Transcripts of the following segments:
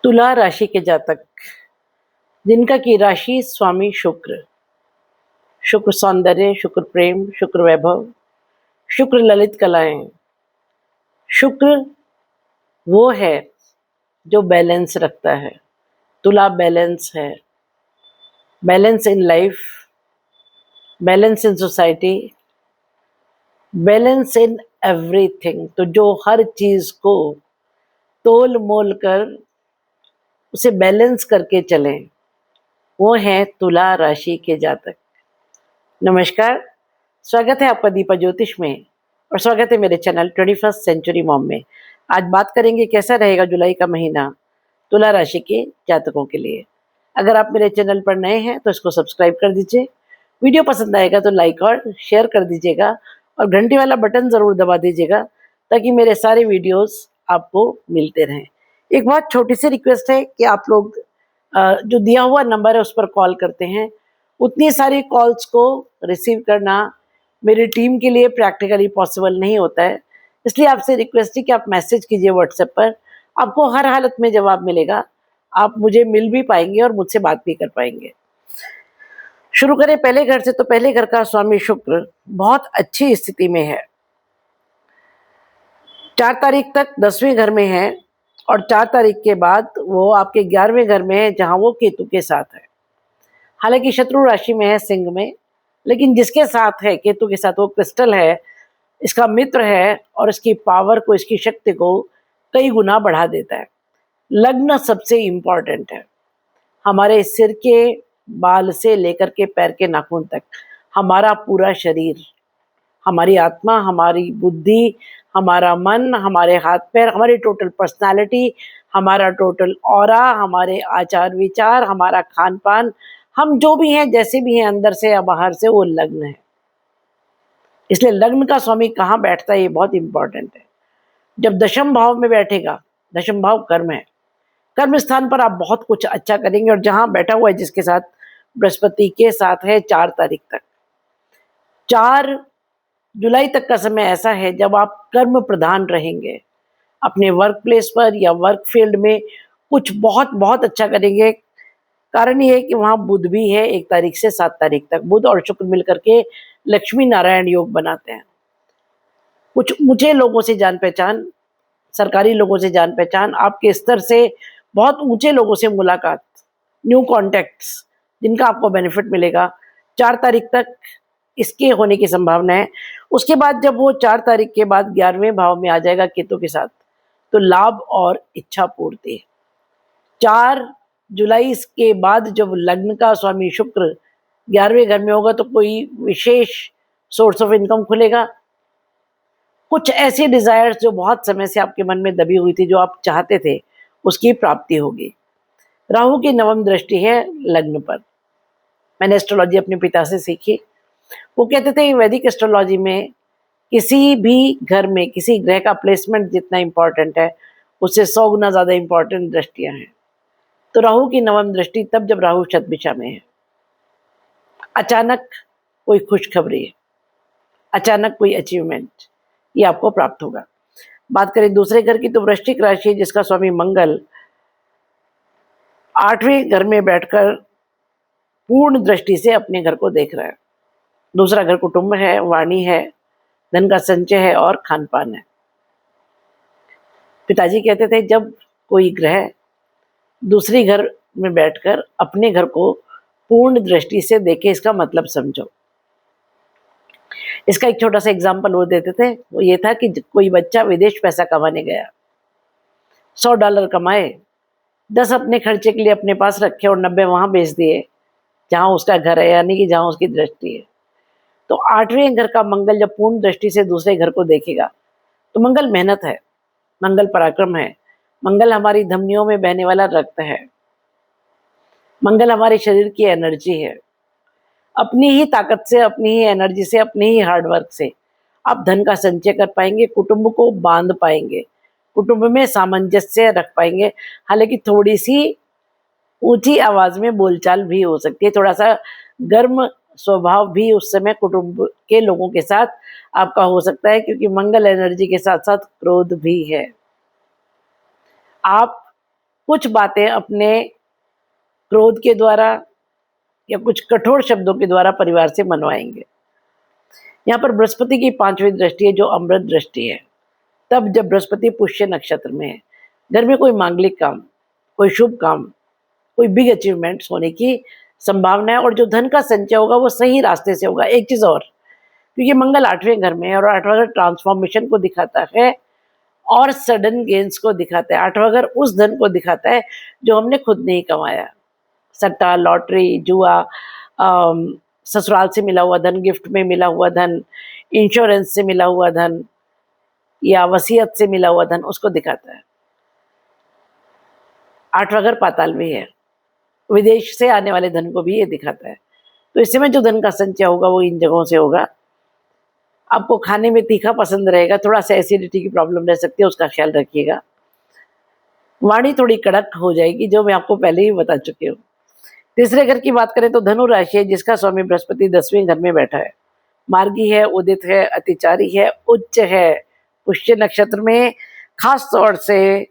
तुला राशि के जातक जिनका की राशि स्वामी शुक्र, शुक्र सौंदर्य, शुक्र प्रेम, शुक्र वैभव, शुक्र ललित कलाएं। शुक्र वो है जो बैलेंस रखता है। तुला बैलेंस है, balance in life, balance in society, balance in everything. तो जो हर चीज को तोल मोल कर उसे बैलेंस करके चलें, वो है तुला राशि के जातक। नमस्कार, स्वागत है आपका दीपा ज्योतिष में और स्वागत है मेरे चैनल 21st सेंचुरी मॉम में। आज बात करेंगे कैसा रहेगा जुलाई का महीना तुला राशि के जातकों के लिए। अगर आप मेरे चैनल पर नए हैं तो इसको सब्सक्राइब कर दीजिए, वीडियो पसंद आएगा तो लाइक और शेयर कर दीजिएगा और घंटी वाला बटन ज़रूर दबा दीजिएगा ताकि मेरे सारे वीडियोस आपको मिलते रहें। एक बहुत छोटी सी रिक्वेस्ट है कि आप लोग जो दिया हुआ नंबर है उस पर कॉल करते हैं, उतनी सारी कॉल्स को रिसीव करना मेरी टीम के लिए प्रैक्टिकली पॉसिबल नहीं होता है। इसलिए आपसे रिक्वेस्ट है कि आप मैसेज कीजिए व्हाट्सएप पर, आपको हर हालत में जवाब मिलेगा। आप मुझे मिल भी पाएंगे और मुझसे बात भी कर पाएंगे। शुरू करें पहले घर से। तो पहले घर का स्वामी शुक्र बहुत अच्छी स्थिति में है। 4 तारीख तक 10वें घर में है और 4 तारीख के बाद वो आपके 11वें घर में है जहां वो केतु के साथ है। हालांकि शत्रु राशि में है, सिंह में, लेकिन जिसके साथ है केतु के साथ वो क्रिस्टल है, इसका मित्र है और इसकी पावर को, इसकी शक्ति को कई गुना बढ़ा देता है। लग्न सबसे इम्पॉर्टेंट है। हमारे सिर के बाल से लेकर के पैर के नाखून तक हमारा पूरा शरीर, हमारी आत्मा, हमारी बुद्धि, हमारा मन, हमारे हाथ पैर, हमारी टोटल पर्सनालिटी, हमारा टोटल ऑरा, हमारे आचार विचार, हमारा खान पान, हम जो भी हैं, जैसे भी हैं, अंदर से या बाहर से, वो लग्न है। इसलिए लग्न का स्वामी कहाँ बैठता है ये बहुत इंपॉर्टेंट है। जब दशम भाव में बैठेगा, दशम भाव कर्म है, कर्म स्थान पर आप बहुत कुछ अच्छा करेंगे। और जहां बैठा हुआ है जिसके साथ, बृहस्पति के साथ है 4 तारीख तक। 4 जुलाई तक का समय ऐसा है जब आप कर्म प्रधान रहेंगे। अपने वर्क प्लेस पर या वर्क फील्ड में कुछ बहुत बहुत अच्छा करेंगे। कारण ये है कि वहां बुध भी है 1 तारीख से 7 तारीख तक। बुध और शुक्र मिलकर के लक्ष्मी नारायण योग बनाते हैं। कुछ ऊंचे लोगों से जान पहचान, सरकारी लोगों से जान पहचान, आपके स्तर से बहुत ऊंचे लोगों से मुलाकात, न्यू कॉन्टेक्ट्स जिनका आपको बेनिफिट मिलेगा 4 तारीख तक, इसके होने की संभावना है। उसके बाद जब वो 4 तारीख के बाद 11वें भाव में आ जाएगा केतु के साथ, तो लाभ और इच्छा पूर्ति। 4 जुलाई के बाद जब लग्न का स्वामी शुक्र 11वें घर में होगा तो कोई विशेष सोर्स ऑफ इनकम खुलेगा। कुछ ऐसे डिजायर्स जो बहुत समय से आपके मन में दबी हुई थी, जो आप चाहते थे, उसकी प्राप्ति होगी। राहु की 9वीं दृष्टि है लग्न पर। मैंने एस्ट्रोलॉजी अपने पिता से सीखी। वो कहते थे वैदिक एस्ट्रोलॉजी में किसी भी घर में किसी ग्रह का प्लेसमेंट जितना इंपॉर्टेंट है, उससे 100 गुना ज्यादा इंपॉर्टेंट दृष्टियां हैं। तो राहु की 9वीं दृष्टि तब जब राहु शतभिषा में है। अचानक कोई खुशखबरी, अचानक कोई अचीवमेंट, ये आपको प्राप्त होगा। बात करें दूसरे घर की तो वृश्चिक राशि है जिसका स्वामी मंगल 8वें घर में बैठकर पूर्ण दृष्टि से अपने घर को देख रहा है। दूसरा घर कुटुंब है, वाणी है, धन का संचय है और खान पान है। पिताजी कहते थे जब कोई ग्रह दूसरी घर में बैठकर अपने घर को पूर्ण दृष्टि से देखे, इसका मतलब समझो। इसका एक छोटा सा एग्जाम्पल वो देते थे, वो ये था कि कोई बच्चा विदेश पैसा कमाने गया, $100 कमाए, 10 अपने खर्चे के लिए अपने पास रखे और 90 वहां बेच दिए जहां उसका घर है, यानी कि जहां उसकी दृष्टि है। तो 8वें घर का मंगल जब पूर्ण दृष्टि से दूसरे घर को देखेगा, तो मंगल मेहनत है, मंगल पराक्रम है, मंगल हमारी धमनियों में बहने वाला रक्त है, मंगल हमारे शरीर की एनर्जी है। अपनी ही ताकत से, अपनी ही एनर्जी से, अपनी ही हार्डवर्क से आप धन का संचय कर पाएंगे, कुटुंब को बांध पाएंगे, कुटुंब में सामंजस्य रख पाएंगे। हालांकि थोड़ी सी ऊंची आवाज में बोलचाल भी हो सकती है, थोड़ा सा गर्म स्वभाव भी उस समय कुटुंब के लोगों के साथ आपका हो सकता है, क्योंकि मंगल एनर्जी के साथ साथ क्रोध भी है। आप कुछ बातें अपने क्रोध के द्वारा या कुछ कठोर शब्दों के द्वारा परिवार से मनवाएंगे। यहाँ पर बृहस्पति की 5वीं दृष्टि है जो अमृत दृष्टि है। तब जब बृहस्पति पुष्य नक्षत्र में है, घर में कोई मांगलिक काम, कोई शुभ काम, कोई बिग अचीवमेंट्स होने की संभावना है और जो धन का संचय होगा वो सही रास्ते से होगा। एक चीज और, क्योंकि मंगल 8वें घर में है और 8वां घर ट्रांसफॉर्मेशन को दिखाता है और सडन गेन्स को दिखाता है। 8वां घर उस धन को दिखाता है जो हमने खुद नहीं कमाया, सट्टा, लॉटरी, जुआ, ससुराल से मिला हुआ धन, गिफ्ट में मिला हुआ धन, इंश्योरेंस से मिला हुआ धन या वसीयत से मिला हुआ धन, उसको दिखाता है। 8वां घर पाताल में है, विदेश से आने वाले धन को भी ये दिखाता है। तो इस समय जो धन का संचय होगा वो इन जगहों से होगा। आपको खाने में तीखा पसंद रहेगा, थोड़ा सा एसिडिटी की प्रॉब्लम रह सकती है, उसका ख्याल रखिएगा। वाणी थोड़ी कड़क हो जाएगी, जो मैं आपको पहले ही बता चुकी हूँ। तीसरे घर की बात करें तो धनु राशि है जिसका स्वामी बृहस्पति 10वें घर में बैठा है। मार्गी है, उदित है, अतिचारी है, उच्च है, पुष्य नक्षत्र में। खास तौर से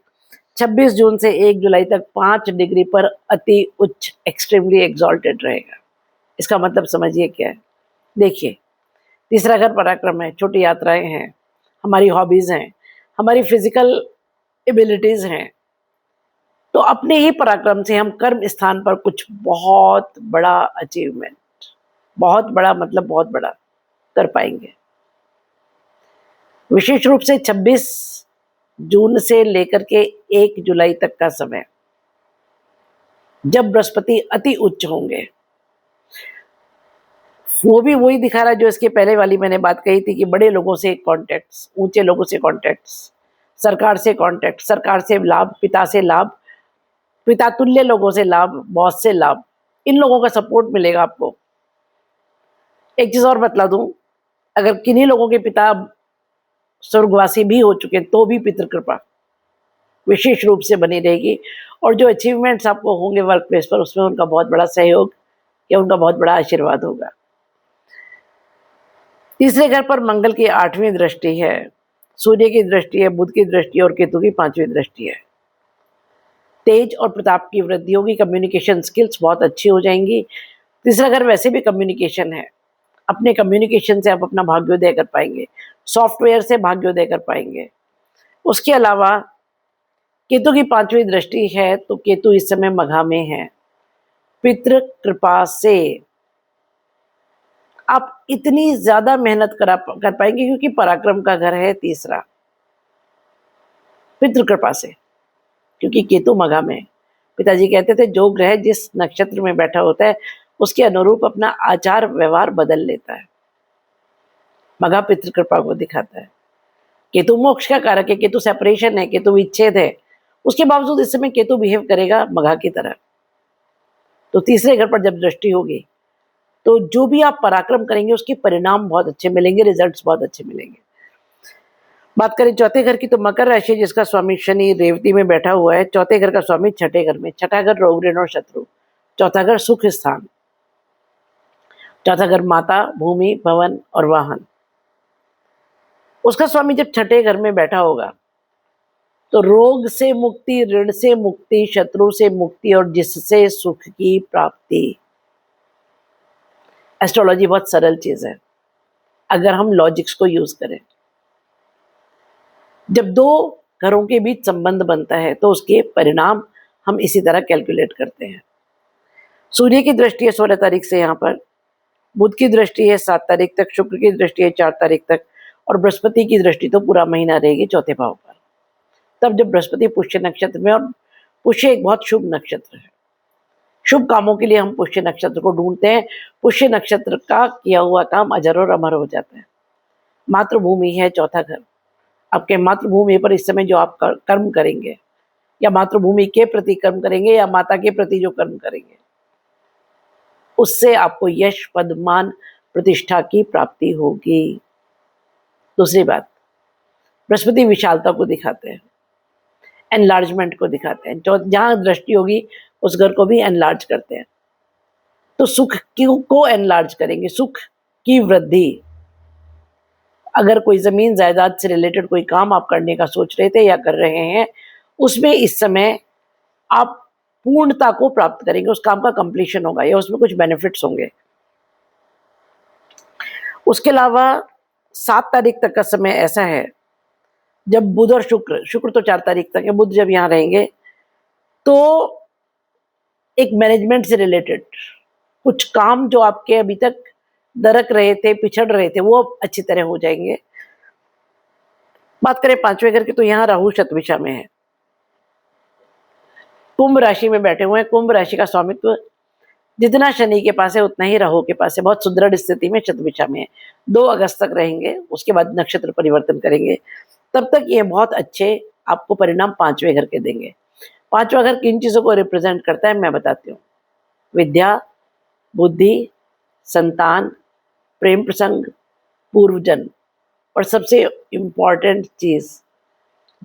26 जून से 1 जुलाई तक 5 डिग्री पर अति उच्च, एक्सट्रीमली एक्सॉल्टेड रहेगा। इसका मतलब समझिए क्या है। देखिए, तीसरा घर पराक्रम है, छोटी यात्राएं हैं, हमारी हॉबीज हैं, हमारी फिजिकल एबिलिटीज हैं। तो अपने ही पराक्रम से हम कर्म स्थान पर कुछ बहुत बड़ा अचीवमेंट, बहुत बड़ा मतलब बहुत बड़ा कर पाएंगे। विशेष रूप से 26 जून से लेकर के 1 जुलाई तक का समय, जब बृहस्पति अति उच्च होंगे, वो भी वही दिखा रहा है जो इसके पहले वाली मैंने बात कही थी कि बड़े लोगों से कॉन्टैक्ट्स, ऊंचे लोगों से कॉन्टैक्ट्स, सरकार से कॉन्टैक्ट, सरकार से लाभ, पिता से लाभ, पिता तुल्य लोगों से लाभ, बॉस से लाभ, इन लोगों का सपोर्ट मिलेगा आपको। एक चीज और बतला दूं, अगर किन्हीं लोगों के पिता स्वर्गवासी भी हो चुके तो भी पितृकृपा विशेष रूप से बनी रहेगी और जो अचीवमेंट्स आपको होंगे वर्क प्लेस पर, उसमें उनका बहुत बड़ा सहयोग या उनका बहुत बड़ा आशीर्वाद होगा। तीसरे घर पर मंगल की 8वीं दृष्टि है, सूर्य की दृष्टि है, बुध की दृष्टि और केतु की 5वीं दृष्टि है। तेज और प्रताप की वृद्धि होगी, कम्युनिकेशन स्किल्स बहुत अच्छी हो जाएंगी। तीसरा घर वैसे भी कम्युनिकेशन है, अपने कम्युनिकेशन से आप अपना भाग्योदय कर पाएंगे, सॉफ्टवेयर से भाग्योदय कर पाएंगे। उसके अलावा केतु की 5वीं दृष्टि है, तो केतु इस समय मघा में है। पितृ कृपा से आप इतनी ज्यादा मेहनत कर पाएंगे क्योंकि पराक्रम का घर है तीसरा, पितृ कृपा से, क्योंकि केतु मघा में। पिताजी कहते थे जो ग्रह जिस नक्षत्र में बैठा होता है उसके अनुरूप अपना आचार व्यवहार बदल लेता है। मघा पितृ कृपा को दिखाता है। केतु मोक्ष का कारक है, केतु सेपरेशन है, केतु विच्छेद है, उसके बावजूद इस समय केतु बिहेव करेगा मघा की तरह। तो तीसरे घर पर जब दृष्टि होगी तो जो भी आप पराक्रम करेंगे उसके परिणाम बहुत अच्छे मिलेंगे, रिजल्ट्स बहुत अच्छे मिलेंगे। बात करें चौथे घर की तो मकर राशि जिसका स्वामी शनि रेवती में बैठा हुआ है। चौथे घर का स्वामी छठे घर में, छठा घर रोग ऋण और शत्रु, चौथा घर सुख स्थान, चौथा घर माता, भूमि, भवन और वाहन। उसका स्वामी जब छठे घर में बैठा होगा तो रोग से मुक्ति, ऋण से मुक्ति, शत्रु से मुक्ति और जिससे सुख की प्राप्ति। एस्ट्रोलॉजी बहुत सरल चीज है अगर हम लॉजिक्स को यूज करें। जब दो घरों के बीच संबंध बनता है तो उसके परिणाम हम इसी तरह कैलकुलेट करते हैं। सूर्य की दृष्टि है 16 तारीख से यहाँ पर, बुध की दृष्टि है 7 तारीख तक, शुक्र की दृष्टि है 4 तारीख तक और बृहस्पति की दृष्टि तो पूरा महीना रहेगी चौथे भाव पर। तब जब बृहस्पति पुष्य नक्षत्र में, और पुष्य एक बहुत शुभ नक्षत्र है, शुभ कामों के लिए हम पुष्य नक्षत्र को ढूंढते हैं। पुष्य नक्षत्र का किया हुआ काम अजर और अमर हो जाता है। मातृभूमि है चौथा घर, आपके मातृभूमि पर इस समय जो आप कर्म करेंगे या मातृभूमि के प्रति कर्म करेंगे या माता के प्रति जो कर्म करेंगे उससे आपको यश, पद, मान, प्रतिष्ठा की प्राप्ति होगी। दूसरी बात, बृहस्पति विशालता को दिखाते हैं, एनलार्जमेंट को दिखाते हैं। जहां दृष्टि होगी उस घर को भी एनलार्ज करते हैं। तो सुख को एनलार्ज करेंगे, सुख की वृद्धि। अगर कोई जमीन जायदाद से रिलेटेड कोई काम आप करने का सोच रहे थे या कर रहे हैं, उसमें इस समय आप पूर्णता को प्राप्त करेंगे, उस काम का कंप्लीशन होगा या उसमें कुछ बेनिफिट्स होंगे। उसके अलावा 7 तारीख तक का समय ऐसा है जब बुध और शुक्र तो 4 तारीख तक है, बुध जब यहाँ रहेंगे तो एक मैनेजमेंट से रिलेटेड कुछ काम जो आपके अभी तक दरक रहे थे, पिछड़ रहे थे, वो अब अच्छी तरह हो जाएंगे। बात करें 5वें घर की तो यहाँ राहु शतभिषा में है, कुंभ राशि में बैठे हुए हैं। कुंभ राशि का स्वामित्व जितना शनि के पास है उतना ही राहु के पास है। बहुत सुदृढ़ स्थिति में शतभिषा में है। 2 अगस्त तक रहेंगे, उसके बाद नक्षत्र परिवर्तन करेंगे। तब तक ये बहुत अच्छे आपको परिणाम 5वें घर के देंगे। 5वां घर किन चीज़ों को रिप्रेजेंट करता है मैं बताती हूँ। विद्या, बुद्धि, संतान, प्रेम प्रसंग, पूर्वजन्म और सबसे इम्पॉर्टेंट चीज़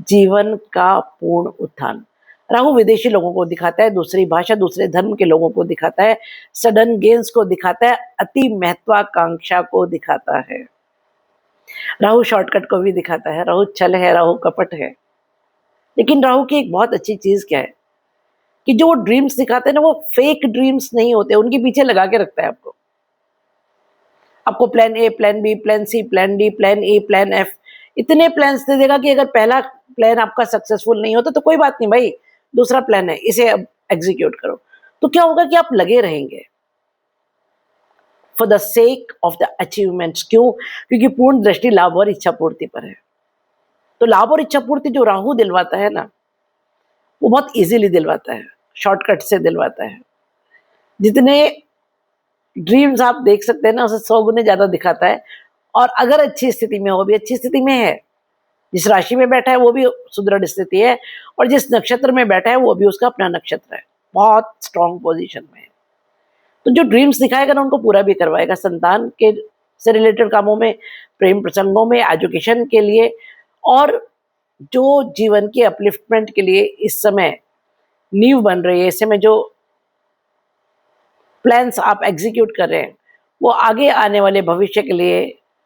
जीवन का पूर्ण उत्थान। राहु विदेशी लोगों को दिखाता है, दूसरी भाषा, दूसरे धर्म के लोगों को दिखाता है, सडन गेन्स को दिखाता है, अति महत्वाकांक्षा को दिखाता है। राहु शॉर्टकट को भी दिखाता है, राहु छल है, राहु कपट है। लेकिन राहु की एक बहुत अच्छी चीज क्या है कि जो ड्रीम्स दिखाते हैं ना, वो फेक ड्रीम्स नहीं होते, उनके पीछे लगा के रखता है आपको। आपको plan A, plan B, plan C, plan D, plan A, plan F, इतने प्लान्स दे देगा कि अगर पहला प्लान आपका सक्सेसफुल नहीं होता तो कोई बात नहीं भाई, दूसरा प्लान है, इसे अब एग्जीक्यूट करो। तो क्या होगा कि आप लगे रहेंगे for the sake of the achievements. क्यों? क्योंकि पूर्ण दृष्टि लाभ और इच्छा पूर्ति पर है। तो लाभ और इच्छा पूर्ति जो राहु दिलवाता है ना, वो बहुत इजीली दिलवाता है, शॉर्टकट से दिलवाता है। जितने ड्रीम्स आप देख सकते हैं ना, उसे 100 गुने ज्यादा दिखाता है। और अगर अच्छी स्थिति में हो, वो भी अच्छी स्थिति में है, जिस राशि में बैठा है वो भी सुदृढ़ स्थिति है, और जिस नक्षत्र में बैठा है वो भी उसका अपना नक्षत्र है, बहुत स्ट्रॉन्ग पोजीशन में है। तो जो ड्रीम्स दिखाएगा ना, उनको पूरा भी करवाएगा। संतान के से रिलेटेड कामों में, प्रेम प्रसंगों में, एजुकेशन के लिए, और जो जीवन की अपलिफ्टमेंट के लिए इस समय नींव बन रही है, इस समय जो प्लान्स आप एग्जीक्यूट कर रहे हैं, वो आगे आने वाले भविष्य के लिए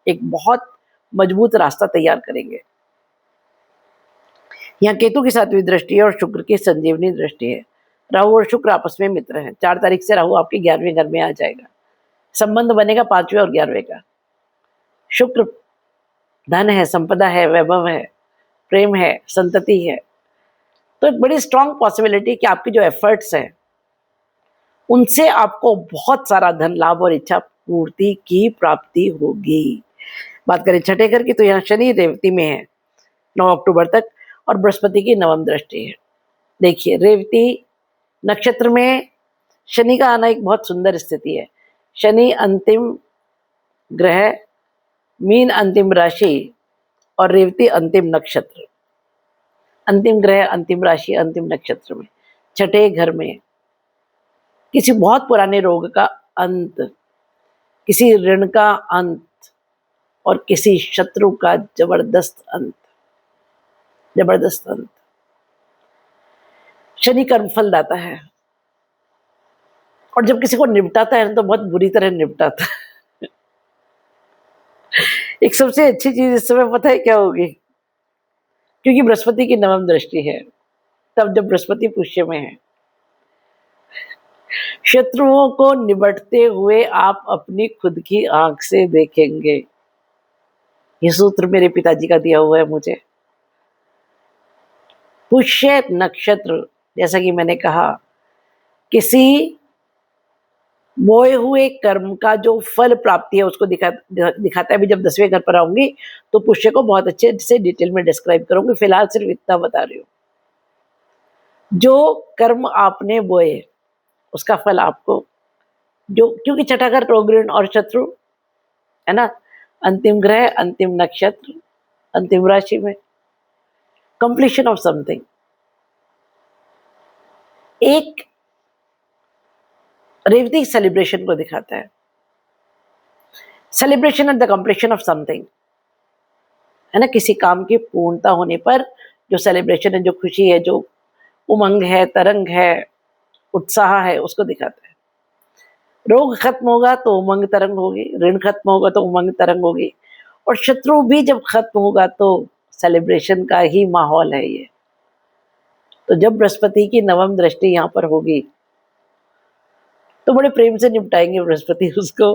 एक बहुत मजबूत रास्ता तैयार करेंगे। यहाँ केतु की 7वीं दृष्टि है और शुक्र की संजीवनी दृष्टि है। राहु और शुक्र आपस में मित्र हैं। 4 तारीख से राहु आपके 11वें घर में आ जाएगा। संबंध बनेगा 5वें और 11वें का। शुक्र धन है, संपदा है, वैभव है, प्रेम है, संतति है। तो एक बड़ी स्ट्रांग पॉसिबिलिटी कि आपके जो एफर्ट्स हैं उनसे आपको बहुत सारा धन लाभ और इच्छा पूर्ति की प्राप्ति होगी। बात करें 6ठे घर की तो यहाँ शनि रेवती में है 9 अक्टूबर तक, और बृहस्पति की 9वीं दृष्टि है। देखिए, रेवती नक्षत्र में शनि का आना एक बहुत सुंदर स्थिति है। शनि अंतिम ग्रह, मीन अंतिम राशि और रेवती अंतिम नक्षत्र। अंतिम ग्रह, अंतिम राशि, अंतिम नक्षत्र में, 6ठे घर में किसी बहुत पुराने रोग का अंत, किसी ऋण का अंत और किसी शत्रु का जबरदस्त अंत। जबरदस्त अंत। शनि कर्मफल दाता है, और जब किसी को निपटाता है तो बहुत बुरी तरह निपटाता है। एक सबसे अच्छी चीज इस समय पता है क्या होगी? क्योंकि बृहस्पति की 9वीं दृष्टि है, तब जब बृहस्पति पुष्य में है, शत्रुओं को निबटते हुए आप अपनी खुद की आंख से देखेंगे। ये सूत्र मेरे पिताजी का दिया हुआ है मुझे। पुष्य नक्षत्र, जैसा कि मैंने कहा, किसी बोए हुए कर्म का जो फल प्राप्ति है उसको दिखाता है। भी जब 10वें घर पर आऊंगी तो पुष्य को बहुत अच्छे से डिटेल में डिस्क्राइब करूंगी, फिलहाल सिर्फ इतना बता रही हूँ। जो कर्म आपने बोए उसका फल आपको, जो, क्योंकि 6ठा घर रोग ऋण और शत्रु है ना, अंतिम ग्रह, अंतिम नक्षत्र, अंतिम राशि में, कंप्लीशन ऑफ समथिंग, एक रेवती सेलिब्रेशन को दिखाता है। Celebration at the completion of something, है ना, किसी काम की पूर्णता होने पर जो सेलिब्रेशन है, जो खुशी है, जो उमंग है, तरंग है, उत्साह है, उसको दिखाता है। रोग खत्म होगा तो उमंग तरंग होगी, ऋण खत्म होगा तो उमंग तरंग होगी, और शत्रु भी जब खत्म होगा तो सेलिब्रेशन का ही माहौल है ये। तो जब बृहस्पति की नवम दृष्टि यहाँ पर होगी तो बड़े प्रेम से निपटाएंगे बृहस्पति उसको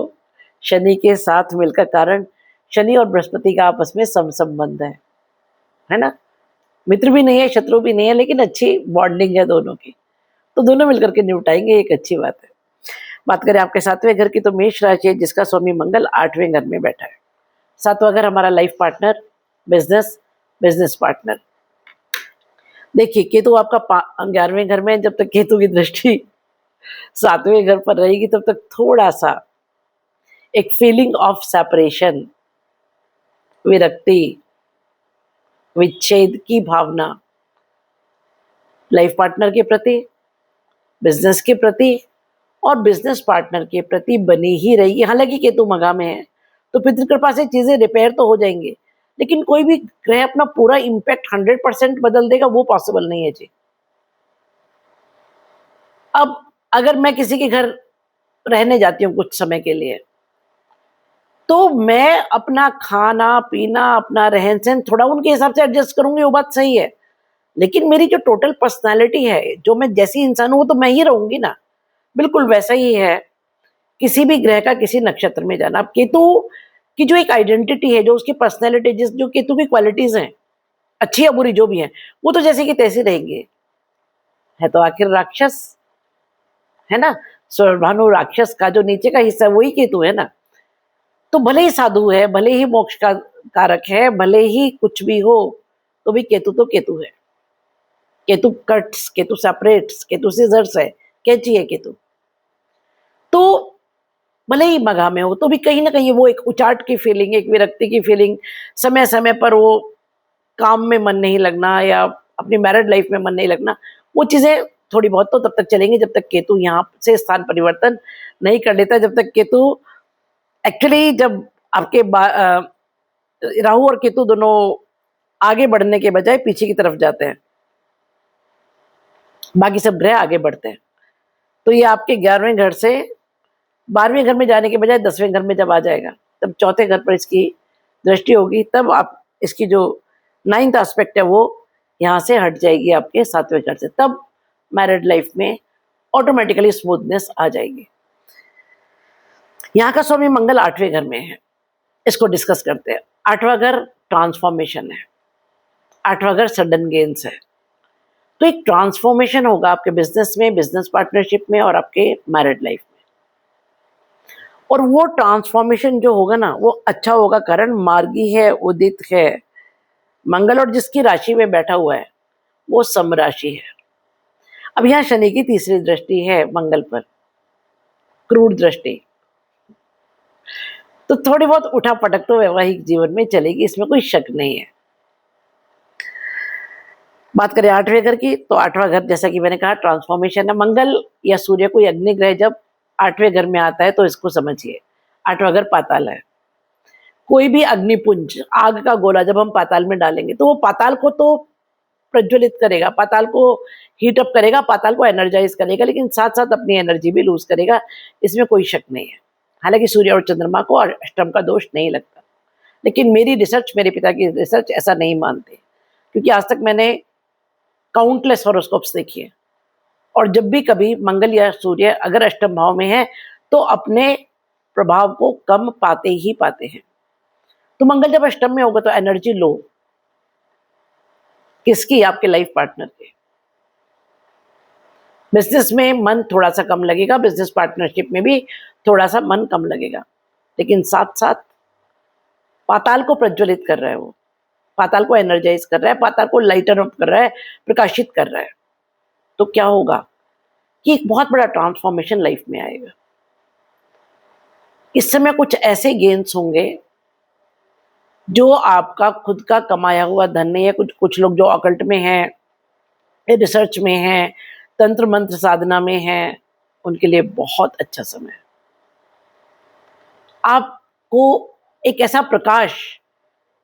शनि के साथ मिलकर। कारण शनि और बृहस्पति का आपस में संबंध है ना। मित्र भी नहीं है, शत्रु भी नहीं है, लेकिन अच्छी बॉन्डिंग है दोनों की, तो दोनों मिलकर के निपटाएंगे, एक अच्छी बात है। बात करें आपके 7वें घर की, तो मेष राशि है जिसका स्वामी मंगल 8वें घर में बैठा है। 7वां घर हमारा लाइफ पार्टनर, बिजनेस पार्टनर। देखिए केतु आपका 11वें घर में, जब तक केतु की दृष्टि 7वें घर पर रहेगी तब तक थोड़ा सा एक फीलिंग ऑफ सेपरेशन, विरक्ति, विच्छेद की भावना लाइफ पार्टनर के प्रति, बिजनेस के प्रति और बिजनेस पार्टनर के प्रति बनी ही रहेगी। हालांकि केतु मघा में है तो पितृ कृपा से चीजें रिपेयर तो हो जाएंगे, लेकिन कोई भी ग्रह अपना पूरा इम्पैक्ट 100% बदल देगा वो पॉसिबल नहीं है जी। अब अगर मैं किसी के घर रहने जाती हूँ कुछ समय के लिए, तो मैं अपना खाना पीना, अपना रहन सहन थोड़ा उनके हिसाब से एडजस्ट करूंगी, वो बात सही है। लेकिन मेरी जो टोटल पर्सनालिटी है, जो मैं जैसी इंसान हूं वो तो मैं ही रहूंगी ना। बिल्कुल वैसा ही है किसी भी ग्रह का किसी नक्षत्र में जाना। अब केतु की जो एक आइडेंटिटी है, जो उसकी पर्सनैलिटी, जो केतु की क्वालिटीज हैं, अच्छी या बुरी जो भी है, वो तो जैसे कि तैसे रहेंगे। है तो आखिर राक्षस, है ना। स्वभानु राक्षस का जो नीचे का हिस्सा है वही केतु है ना। तो भले ही साधु है, भले ही मोक्ष का कारक है, भले ही कुछ भी हो, तो भी केतु तो केतु है। Ketu cuts, Ketu separates, Ketu scissors है, कैंची है केतु। तो भले ही मघा में हो तो भी कहीं ना कहीं वो एक उचाट की फीलिंग, एक विरक्ति की फीलिंग, समय समय पर वो काम में मन नहीं लगना या अपनी मैरिड लाइफ में मन नहीं लगना, वो चीजें थोड़ी बहुत तो तब तक चलेंगी जब तक केतु यहाँ से स्थान परिवर्तन नहीं कर लेता। जब तक केतु एक्चुअली, जब आपके राहु और केतु दोनों आगे बढ़ने के बजाय पीछे की तरफ जाते हैं, बाकी सब ग्रह आगे बढ़ते हैं, तो ये आपके 11वें घर से 12वें घर में जाने के बजाय 10वें घर में जब आ जाएगा, तब चौथे घर पर इसकी दृष्टि होगी, तब आप इसकी जो 9th एस्पेक्ट है वो यहाँ से हट जाएगी आपके 7वें घर से। तब मैरिड लाइफ में ऑटोमेटिकली स्मूथनेस आ जाएगी। यहाँ का स्वामी मंगल 8वें घर में है, इसको डिस्कस करते हैं। 8वां घर ट्रांसफॉर्मेशन है, 8वां घर सडन गेन्स है। तो एक ट्रांसफॉर्मेशन होगा आपके बिजनेस में, बिजनेस पार्टनरशिप में और आपके मैरिड लाइफ में। और वो ट्रांसफॉर्मेशन जो होगा ना वो अच्छा होगा, कारण मार्गी है, उदित है मंगल, और जिसकी राशि में बैठा हुआ है वो सम राशि है। अब यहाँ शनि की तीसरी दृष्टि है मंगल पर, क्रूर दृष्टि, तो थोड़ी बहुत उठा पटक तो वैवाहिक जीवन में चलेगी, इसमें कोई शक नहीं है। बात करें 8वें घर की, तो 8वां घर जैसा कि मैंने कहा ट्रांसफॉर्मेशन है। मंगल या सूर्य कोई अग्नि ग्रह जब 8वें घर में आता है तो इसको समझिए 8वां घर पाताल है। कोई भी अग्निपुंज, आग का गोला जब हम पाताल में डालेंगे तो वो पाताल को तो प्रज्वलित करेगा, पाताल को हीटअप करेगा, पाताल को एनर्जाइज करेगा, लेकिन साथ साथ अपनी एनर्जी भी लूज करेगा, इसमें कोई शक नहीं है। हालांकि सूर्य और चंद्रमा को अष्टम का दोष नहीं लगता, लेकिन मेरी रिसर्च, मेरे पिता की रिसर्च ऐसा नहीं मानते, क्योंकि आज तक मैंने काउंटलेस हॉरोस्कोप्स देखी है, और जब भी कभी मंगल या सूर्य अगर अष्टम भाव में है तो अपने प्रभाव को कम पाते ही पाते हैं। तो मंगल जब अष्टम में होगा तो एनर्जी लो किसकी? आपके लाइफ पार्टनर के। बिजनेस में मन थोड़ा सा कम लगेगा, बिजनेस पार्टनरशिप में भी थोड़ा सा मन कम लगेगा, लेकिन साथ साथ पाताल को प्रज्वलित कर रहा है, वो पाताल को एनर्जाइज कर रहा है, पाताल को लाइटन अप कर रहा है, प्रकाशित कर रहा है। तो क्या होगा कि एक बहुत बड़ा ट्रांसफॉर्मेशन लाइफ में आएगा। इस समय कुछ ऐसे गेन्स होंगे जो आपका खुद का कमाया हुआ धन नहीं है। कुछ लोग जो ऑकल्ट में हैं, रिसर्च में हैं, तंत्र मंत्र साधना में हैं, उनके लिए बहुत अच्छा समय है। आपको एक ऐसा प्रकाश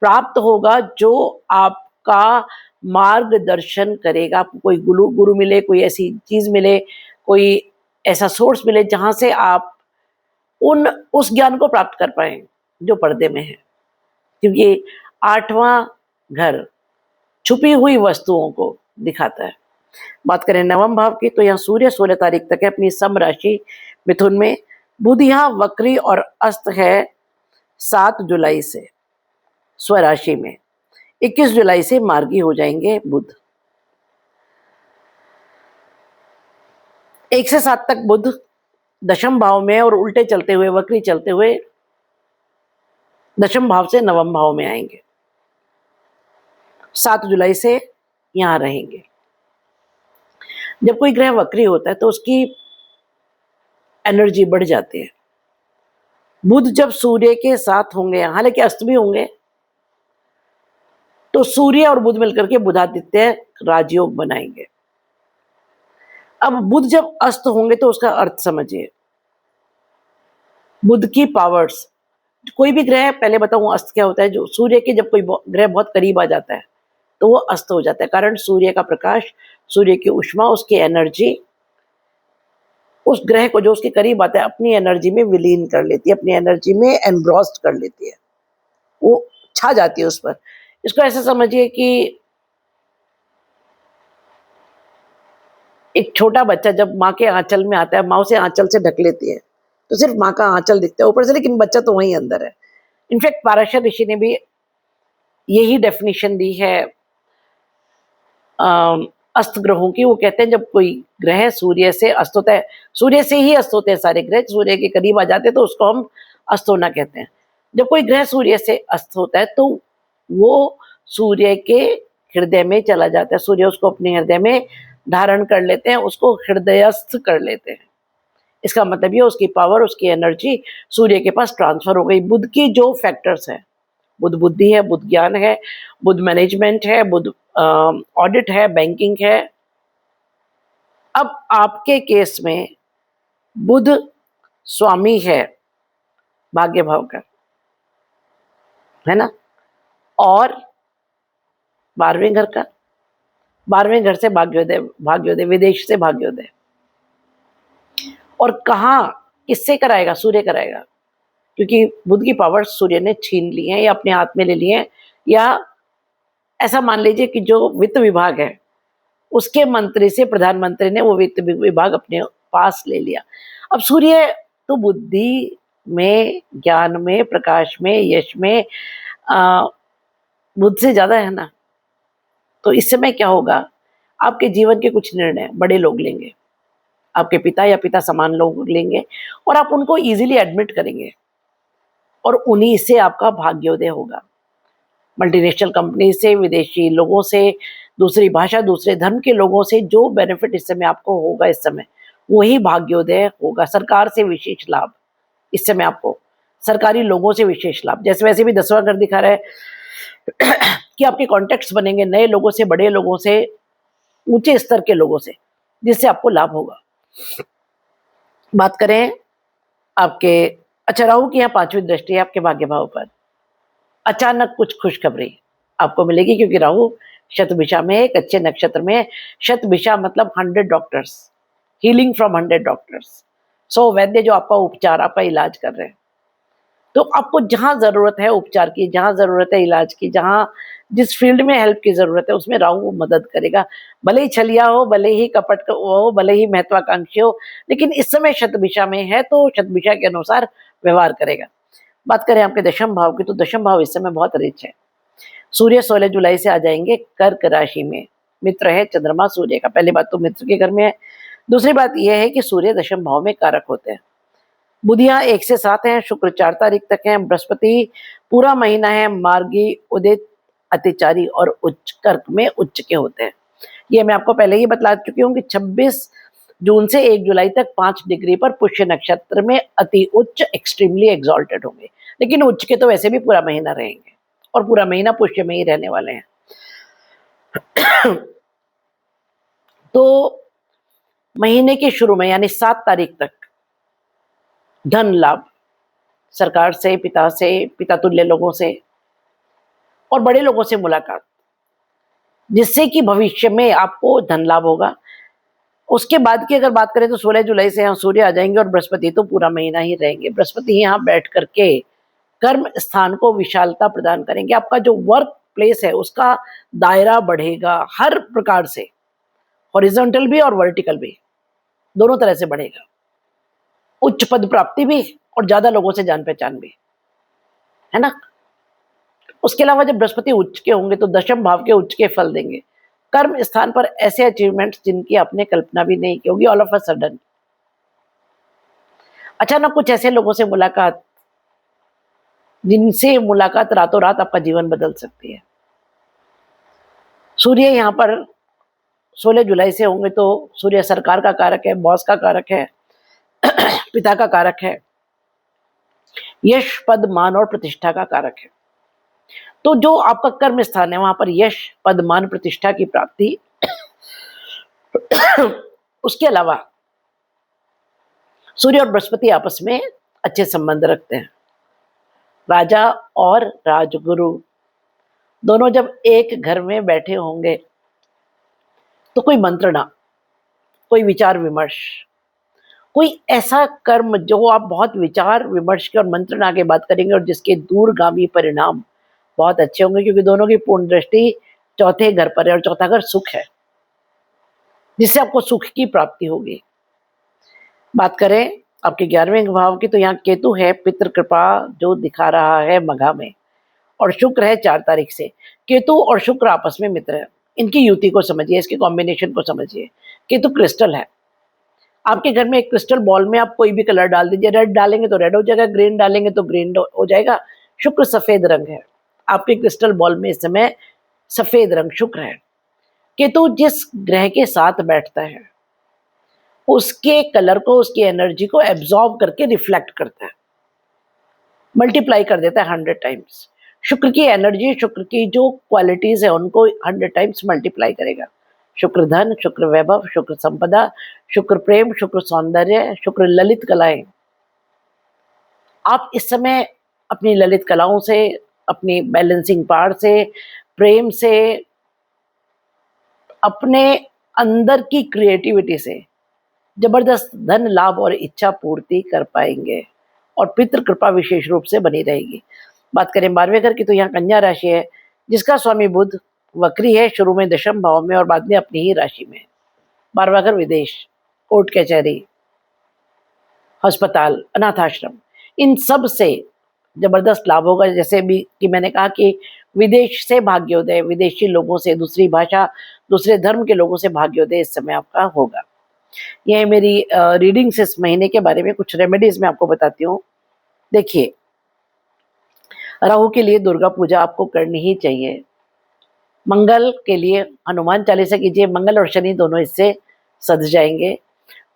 प्राप्त होगा जो आपका मार्गदर्शन करेगा। आपको कोई गुरु मिले, कोई ऐसी चीज मिले, कोई ऐसा सोर्स मिले जहां से आप उस ज्ञान को प्राप्त कर पाए जो पर्दे में है। क्योंकि 8वां घर छुपी हुई वस्तुओं को दिखाता है। बात करें नवम भाव की, तो यहाँ सूर्य 16 तारीख तक है अपनी सम राशि मिथुन में। बुध यहाँ वक्री और अस्त है 7 जुलाई से स्वराशि में। 21 जुलाई से मार्गी हो जाएंगे बुध। 1 से 7 तक बुध दशम भाव में और उल्टे चलते हुए, वक्री चलते हुए दशम भाव से नवम भाव में आएंगे। 7 जुलाई से यहां रहेंगे। जब कोई ग्रह वक्री होता है तो उसकी एनर्जी बढ़ जाती है। बुध जब सूर्य के साथ होंगे, हालांकि अस्त भी होंगे, तो सूर्य और बुध मिलकर के बुधादित्य राजयोग बनाएंगे। अब बुध जब अस्त होंगे तो उसका अर्थ समझिए। बुध की पावर्स, कोई भी ग्रह, पहले बताऊं अस्त क्या होता है, जो सूर्य के जब कोई ग्रह बहुत करीब आ जाता है तो वो अस्त हो जाता है। कारण सूर्य का प्रकाश, सूर्य की उष्मा, उसकी एनर्जी उस ग्रह को जो उसके करीब आता है अपनी एनर्जी में विलीन कर लेती है, अपनी एनर्जी में एनग्रॉस्ड कर लेती है, वो छा जाती है उस पर। इसको ऐसे समझिए कि एक छोटा बच्चा जब माँ के आंचल में आता है, माँ उसे आंचल से ढक लेती है तो सिर्फ माँ का आंचल दिखता है ऊपर से, लेकिन बच्चा तो वहीं अंदर है। इनफैक्ट पाराशर ऋषि ने भी यही डेफिनेशन दी है अस्त ग्रहों की। वो कहते हैं जब कोई ग्रह सूर्य से अस्त होता है, सूर्य से ही अस्त होते हैं सारे ग्रह, सूर्य के करीब आ जाते हैं तो उसको हम अस्त होना कहते हैं। जब कोई ग्रह सूर्य से अस्त होता है तो वो सूर्य के हृदय में चला जाता है, सूर्य उसको अपने हृदय में धारण कर लेते हैं, उसको हृदयस्थ कर लेते हैं। इसका मतलब ये उसकी पावर, उसकी एनर्जी सूर्य के पास ट्रांसफर हो गई। बुध की जो फैक्टर्स हैं, बुध बुद्धि है, बुध ज्ञान है, बुध मैनेजमेंट है, बुध ऑडिट है, बैंकिंग है। अब आपके केस में बुध स्वामी है भाग्य भाव का, है ना, और 12वें घर का, 12वें घर से भाग्योदय, भाग्योदय विदेश से भाग्योदय। और कहाँ किससे कराएगा? सूर्य कराएगा, क्योंकि बुध की पावर सूर्य ने छीन ली है या अपने हाथ में ले ली है, या ऐसा मान लीजिए कि जो वित्त विभाग है उसके मंत्री से प्रधानमंत्री ने वो वित्त विभाग अपने पास ले लिया। अब सूर्य तो बुद्धि में, ज्ञान में, प्रकाश में, यश में बुध से ज्यादा है ना। तो इस समय क्या होगा, आपके जीवन के कुछ निर्णय बड़े लोग लेंगे, आपके पिता या पिता समान लोग लेंगे, और आप उनको इजीली एडमिट करेंगे और उन्हीं से आपका भाग्योदय होगा। मल्टीनेशनल कंपनी से, विदेशी लोगों से, दूसरी भाषा, दूसरे धर्म के लोगों से जो बेनिफिट इस समय आपको होगा, इस समय वही भाग्योदय होगा। सरकार से विशेष लाभ इस समय आपको, सरकारी लोगों से विशेष लाभ। जैसे वैसे भी 10वां घर दिखा रहा है कि आपके कॉन्टेक्ट्स बनेंगे नए लोगों से, बड़े लोगों से, ऊंचे स्तर के लोगों से, जिससे आपको लाभ होगा। बात करें आपके, अच्छा, राहु की यहाँ 5वीं दृष्टि है आपके भाग्य भाव पर। अचानक कुछ खुशखबरी आपको मिलेगी, क्योंकि राहु शतभिषा में, एक अच्छे नक्षत्र में। शतभिषा मतलब 100 डॉक्टर्स, हीलिंग फ्रॉम 100 डॉक्टर्स। 100 वैद्य जो आपका उपचार, आपका इलाज कर रहे हैं। तो आपको जहां जरूरत है उपचार की, जहां जरूरत है इलाज की, जहां जिस फील्ड में हेल्प की जरूरत है उसमें राहु मदद करेगा। भले ही छलिया हो, भले ही कपट हो, भले ही महत्वाकांक्षी हो, लेकिन इस समय शतभिषा में है तो शतभिषा के अनुसार व्यवहार करेगा। बात करें आपके दशम भाव की, तो दशम भाव इस समय बहुत रिच है। सूर्य 16 जुलाई से आ जाएंगे कर्क राशि में। मित्र है चंद्रमा सूर्य का। पहली बात तो मित्र के घर में है। दूसरी बात यह है कि सूर्य दशम भाव में कारक होते हैं। बुधिया 1 से 7 है, शुक्र 4 तारीख तक है, बृहस्पति पूरा महीना है मार्गी, उदित, अतिचारी और उच्च, कर्क में उच्च के होते हैं। ये मैं आपको पहले ही बता चुकी हूँ कि 26 जून से 1 जुलाई तक 5 डिग्री पर पुष्य नक्षत्र में अति उच्च, एक्सट्रीमली एग्जॉल्टेड होंगे। लेकिन उच्च के तो वैसे भी पूरा महीना रहेंगे और पूरा महीना पुष्य में ही रहने वाले हैं। तो महीने के शुरू में यानी 7 तारीख तक धन लाभ, सरकार से, पिता तुल्य लोगों से और बड़े लोगों से मुलाकात, जिससे कि भविष्य में आपको धन लाभ होगा। उसके बाद की अगर बात करें तो 16 जुलाई से यहाँ सूर्य आ जाएंगे और बृहस्पति तो पूरा महीना ही रहेंगे। बृहस्पति यहाँ बैठ करके कर्म स्थान को विशालता प्रदान करेंगे। आपका जो वर्क प्लेस है उसका दायरा बढ़ेगा हर प्रकार से। हॉरिजॉन्टल भी और वर्टिकल भी, दोनों तरह से बढ़ेगा। उच्च पद प्राप्ति भी और ज्यादा लोगों से जान पहचान भी, है ना। उसके अलावा जब बृहस्पति उच्च के होंगे तो दशम भाव के उच्च के फल देंगे। कर्म स्थान पर ऐसे अचीवमेंट्स जिनकी आपने कल्पना भी नहीं की होगी, ऑल ऑफ अ सडन अचानक कुछ ऐसे लोगों से मुलाकात, जिनसे मुलाकात रातों रात आपका जीवन बदल सकती है। सूर्य यहाँ पर 16 जुलाई से होंगे तो सूर्य सरकार का कारक है, बॉस का कारक है, पिता का कारक है, यश पद मान और प्रतिष्ठा का कारक है। तो जो आपका कर्म स्थान है वहां पर यश पद मान प्रतिष्ठा की प्राप्ति। उसके अलावा सूर्य और बृहस्पति आपस में अच्छे संबंध रखते हैं। राजा और राजगुरु दोनों जब एक घर में बैठे होंगे तो कोई मंत्रणा, कोई विचार विमर्श, कोई ऐसा कर्म जो आप बहुत विचार विमर्श के और मंत्रणा के बात करेंगे और जिसके दूरगामी परिणाम बहुत अच्छे होंगे, क्योंकि दोनों की पूर्ण दृष्टि चौथे घर पर है और चौथा घर सुख है, जिससे आपको सुख की प्राप्ति होगी। बात करें आपके 11वें भाव की तो यहाँ केतु है, पितृ कृपा जो दिखा रहा है मघा में, और शुक्र है 4 तारीख से। केतु और शुक्र आपस में मित्र है, इनकी युति को समझिए, इसके कॉम्बिनेशन को समझिए। केतु क्रिस्टल है, आपके घर में एक क्रिस्टल बॉल में आप कोई भी कलर डाल दीजिए, रेड डालेंगे तो रेड हो जाएगा, ग्रीन डालेंगे तो ग्रीन हो जाएगा। शुक्र सफेद रंग है, आपके क्रिस्टल बॉल में इस समय सफेद रंग शुक्र है। केतु जिस ग्रह के साथ बैठता है उसके कलर को, उसकी एनर्जी को एब्जॉर्ब करके रिफ्लेक्ट करता है, मल्टीप्लाई कर देता है 100 टाइम्स। शुक्र की एनर्जी, शुक्र की जो क्वालिटीज है उनको 100 टाइम्स मल्टीप्लाई करेगा। शुक्र धन, शुक्र वैभव, शुक्र संपदा, शुक्र प्रेम, शुक्र सौंदर्य, शुक्र ललित कलाएं। आप इस समय अपनी ललित कलाओं से, अपनी बैलेंसिंग पावर से, प्रेम से, अपने अंदर की क्रिएटिविटी से जबरदस्त धन लाभ और इच्छा पूर्ति कर पाएंगे और पितृ कृपा विशेष रूप से बनी रहेगी। बात करें 12वें घर की तो यहाँ कन्या राशि है, जिसका स्वामी बुध वक्री है, शुरू में दशम भाव में और बाद में अपनी ही राशि में। 12वां घर विदेश, कोर्ट कचहरी, अस्पताल, अनाथ आश्रम, इन सब से जबरदस्त लाभ होगा। जैसे भी कि मैंने कहा कि विदेश से भाग्योदय, विदेशी लोगों से, दूसरी भाषा, दूसरे धर्म के लोगों से भाग्योदय इस समय आपका होगा। यह मेरी रीडिंग्स इस महीने के बारे में। कुछ रेमेडीज मैं आपको बताती हूँ। देखिए, राहु के लिए दुर्गा पूजा आपको करनी ही चाहिए। मंगल के लिए हनुमान चालीसा कीजिए, मंगल और शनि दोनों इससे सध जाएंगे।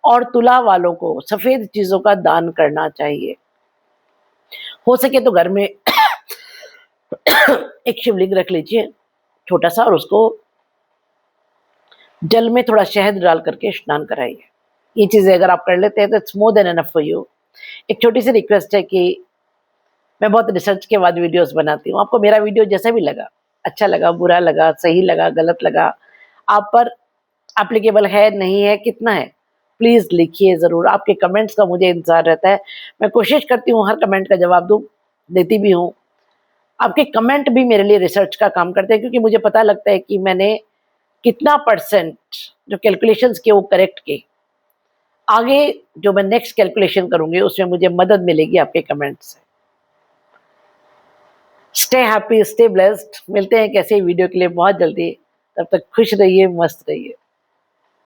और तुला वालों को सफेद चीजों का दान करना चाहिए। हो सके तो घर में एक शिवलिंग रख लीजिए छोटा सा, और उसको जल में थोड़ा शहद डाल करके स्नान कराइए। ये चीजें अगर आप कर लेते हैं तो it's more than enough for you. एक छोटी सी रिक्वेस्ट है कि मैं बहुत रिसर्च के बाद वीडियोस बनाती हूँ। आपको मेरा वीडियो जैसा भी लगा, अच्छा लगा, बुरा लगा, सही लगा, गलत लगा, आप पर एप्लीकेबल है, नहीं है, कितना है, प्लीज लिखिए जरूर। आपके कमेंट्स का मुझे इंतजार रहता है। मैं कोशिश करती हूँ हर कमेंट का जवाब दूँ, देती भी हूँ। आपके कमेंट भी मेरे लिए रिसर्च का काम करते हैं, क्योंकि मुझे पता लगता है कि मैंने कितना परसेंट जो कैलकुलेशंस किए वो करेक्ट किए। आगे जो मैं नेक्स्ट कैलकुलेशन करूंगी उसमें मुझे मदद मिलेगी आपके कमेंट से। Stay happy, stay blessed. मिलते हैं कैसे वीडियो के लिए बहुत जल्दी। तब तक खुश रहिए, मस्त रहिए।